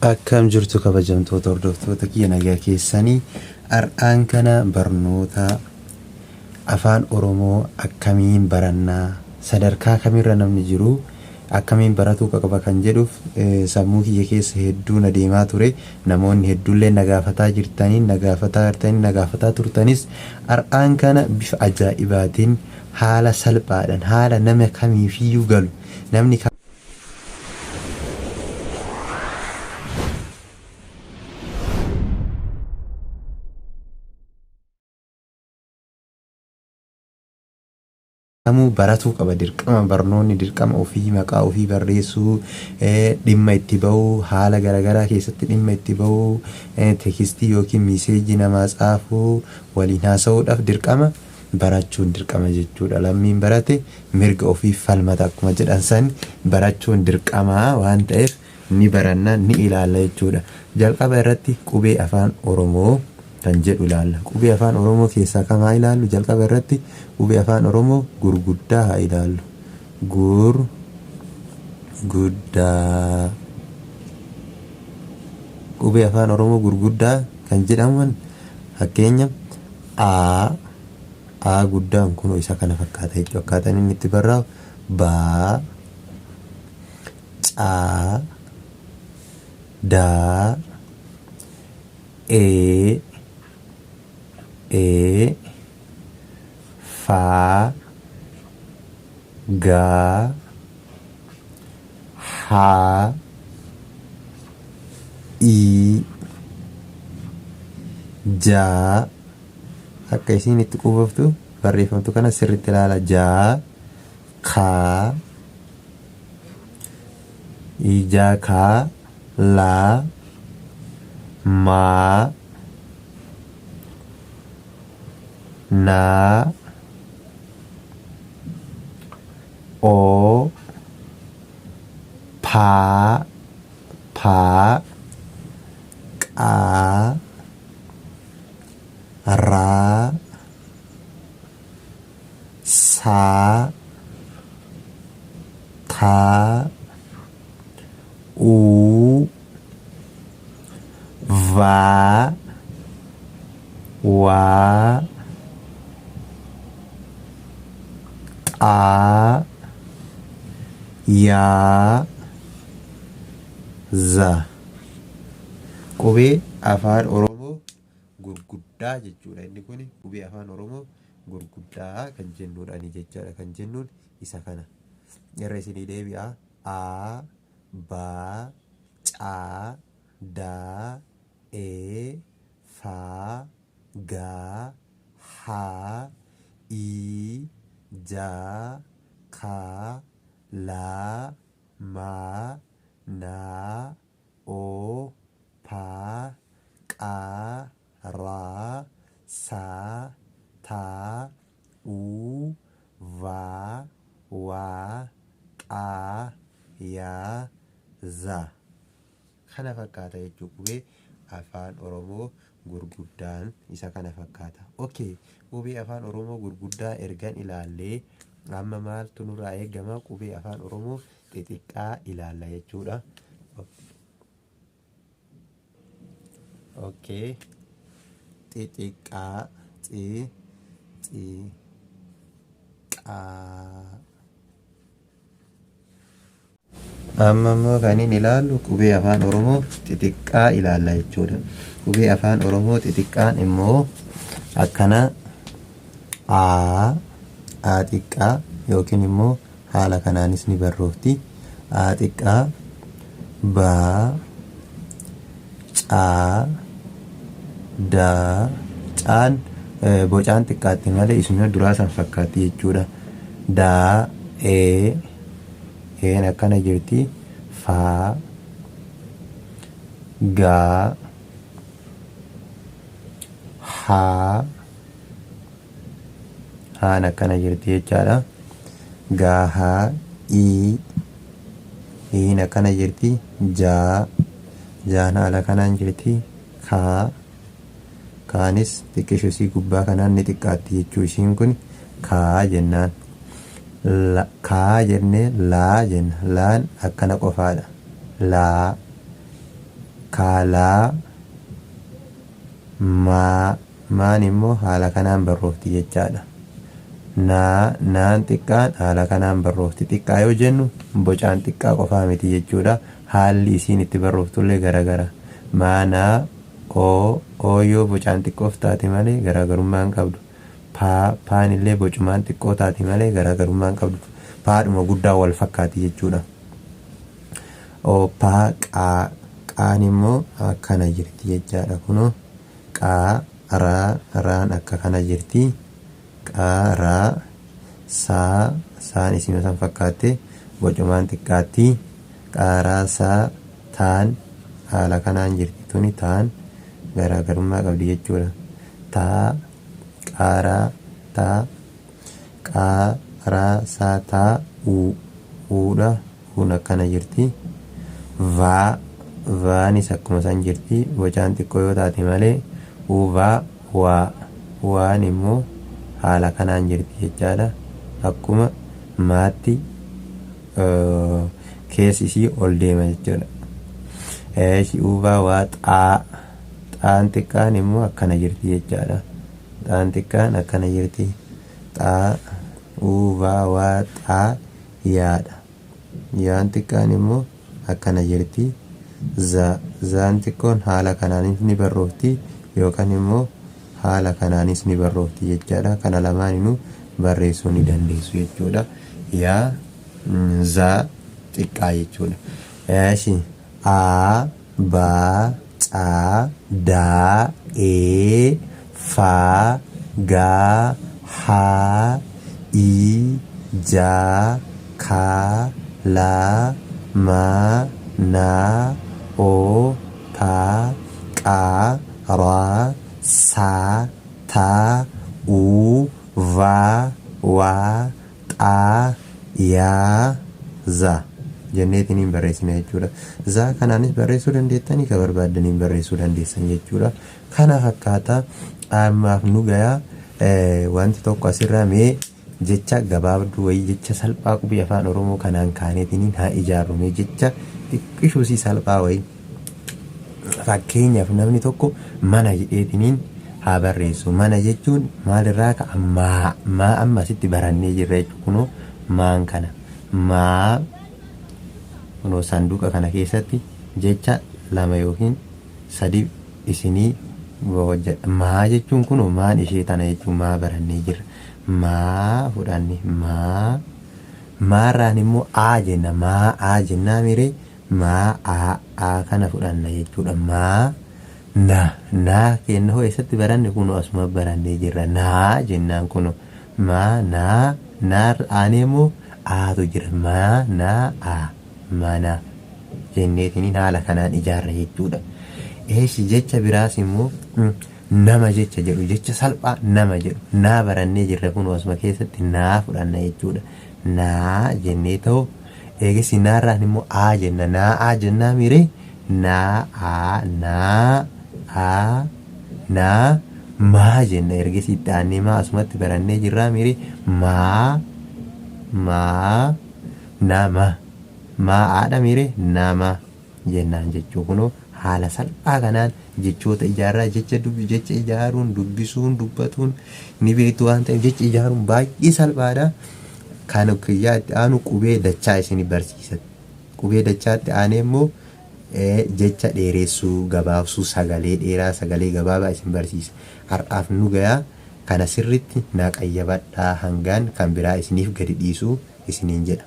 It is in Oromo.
Akkam jirtu kabajamtoota hordoftoota kiyya nagaa keessanii har'aan kana barnoota afaan Oromoo akkamiin barannaa sadarkaa kamirra namni jiru akkamiin baratuu qaba kan jedhuuf sammuu kiyya keessa hedduun adeemaa ture. Namoonni hedduullee nagaafataa turtanis har'aan kana bifa ajaa'ibaatiin haala salphaadhaan haala nama kamiifiyyuu galu namni kamuu baratuu qaba. Dirqama barnoonni dirqama ofii maqaa ofii barreessuu dhimma itti bahuu haala garaagaraa keessatti dhimma itti bahuu teekistii yookiin miiseejii namaa tsaafuu waliin haasa'uudhaaf dirqama barachuun dirqama jechuudha. Lammiin barate mirga ofii falmata akkuma jedhan san barachuun dirqamaa waan ta'eef ni baranna ni ilaalla jechuudha. Jalqaba irratti qubee afaan Oromoo kan jedhu ilaalla. Qubee afaan Oromoo keessaa kam haa ilaallu? Jalqaba irratti qubee afaan Oromoo gurguddaa haa ilaallu. Gurguddaa. Qubee afaan Oromoo gurguddaa kan jedhaman fakkeenya A guddaan kun isa kana fakkaata jechuudha. Akkaataan inni itti barraa'u Baa, Caa, Daa, Faa, Gaa, Haa, Jaa. Akka isiin itti quboftu barreeffamtu kana sirriitti ilaala. Jaa, Kaa, Ijaa, Kaa, Laa, Maa, Naa, Oo, Paa, Qaa, Raa, Saa, Taa, Uu, Vaa, Waa, Xaa, Yaa, Za. Qubee afaan Oromoo gurguddaa jechuudha. Inni kun qubee afaan Oromoo gurguddaa kan jennuudhaani jechaadha. Kan jennuun isa kana. Irra isinii deebi'a. A, Baa, Caa, Daa, Faa, Gaa, Haa, Jaa, Kaa, Laa, Maa, Naa, Oo, Paa, Qaa, Raa, Saa, Taa, Uu, Vaa, Waa, Xaa, Yaa, Za. Kana fakkaata jechuudha. Qubee afaan Oromoo gurguddaan isa kana fakkaata. Okay, qubee afaan Oromoo gurguddaa ergan ilaallee amma maaltu nurraa eegama? Qubee afaan Oromoo xixiqqaa ilaalla jechuudha. Okay, xixiqqaa amma immoo kan inni ilaallu qubee afaan Oromoo xixiqqaa ilaalla jechuudha. Qubee afaan Oromoo xixiqqaan immoo akkana A xiqqaa yookiin immoo haala kanaanis ni barroofti. A xiqqaa, Baa, Caa, Daa. Caan bocaan xiqqaatti malee isuma duraa san fakkaatti jechuudha. Daa, Een akkana jirti. Faa, Gaa, Haa, Haan akkana jirti jechaadha. Gaahaa, Iin akkana jirti. Jaa, Jaan haala kanaan jirti. Kaanis xiqqisho isii gubbaa kanaan ni xiqqaatti jechuu. Ishiin kun kaa jennaan. Kaa jennee laa jenna. Laan akkana qofaadha. Laa kaalaa maan immoo haala kanaan barroofti jechaadha. Naan xiqqaan haala kanaan barroofti. Xiqqaa yoo jennu bocaan xiqqaa qofaa miti jechuudha. Haalli isiin itti barrooftullee garagara. Maanaa oo yoo bocaan xiqqoof taate malee garaagarummaa hin qabdu. Paan illee bocumaan xiqqoo taate malee garaagarummaa hin qabdu. Paadhuma guddaa wal fakkaati jechuudha. Qaan immoo akkana jirti jechaadha. Kunoo raan akka kana jirti. Qaaraa saan isin san fakkaatte bocumaan xiqqaatti. Qaaraa saa taan haala kanaan jirti. Tuni taan garaagarummaa qabdi jechuudha. Qaaraa saa taa uudha. Kun akkana jirti. Vaanis akkuma san jirti. Bocaan xiqqoo yoo taate malee waan immoo haala kanaan jirti jechaadha. Akkuma maatti keessi isii ol deema jechuudha. Waa xaan xiqqaan immoo akkana jirti jechaadha. Xaan xiqqaan akkana jirti. Waa yaadha. Yaan xiqqaan immoo akkana jirti. Zaan xiqqoon haala kanaanis ni barroofti yookaan immoo haala kanaanis ni barroofti jechaadha. Kana lamaaninuu barreessuu ni dandeessu jechuudha. Yaa zaa xiqqaa jechuudha. Baa caa daa faa gaa haa jaa kaa laa maa naa paa qaa raa saa taa waa xaa yaa zaa jenneetiniin barreessina jechuudha. Zaa kanaanis barreessuu dandeettanii ka barbaaddaniin barreessuu dandeessan jechuudha. Kana fakkaata ammaaf nu gayaa wanti tokko asirraa mee jecha gabaabduu wayii jecha salphaa qubee afaan Oromoo kanaan kaaneetiniin haa ijaarrume jecha xiqqishuusii salphaa wayii. Fakkeenyaaf namni tokko mana jedheetiniin haa barreessu. Mana jechuun maalirraa ka'a? Maa amma asitti barannee jirra jechuudha. Kunoo maan kana kunoo sanduuqa kana keessatti jecha 2 yookiin 3 isinii maa jechuun kunoo maan ishee tana jechuun maa barannee jirra. Maa fudhanne maarraan immoo jenna. Maa jennaa miree maa kana fudhanna jechuudha. Naa kenna hoo eessatti baranne kunoo asuma barannee jirra. Naa jennaan kunoo naa aanee immoo aatu jira. Mana jenneetiniin haala kanaan ijaarra jechuudha. Jecha biraas immoo nama jecha jedhu jecha salphaa nama jedhu naa barannee jirra kunoo asuma keessatti naa fudhanna jechuudha. Naa jennee ta'u eegisi naarraan immoo jenna. Naa jennaa miree maa jenna ergisi itti aannee maa asumatti barannee jirraa miree maa aadha miree nama jennaan jechuu kunoo haala salphaa kanaan jechoota ijaarraa jecha ijaaruun dubbisuun dubbatuun ni beektu waan ta'eef jecha ijaaruun baay'ee salphaadha. Kan kiyyaa itti aanu qubee dachaa isin barsiisa. Qubee dachaatti aanee immoo jecha dheeressuu gabaabsuu sagalee dheeraa sagalee gabaabaa isin barsiisa. Har'aaf nu gayaa kana sirritti naa qayyabadhaa hangaan kan biraa isiniif gadi dhiisuu isiniin jedha.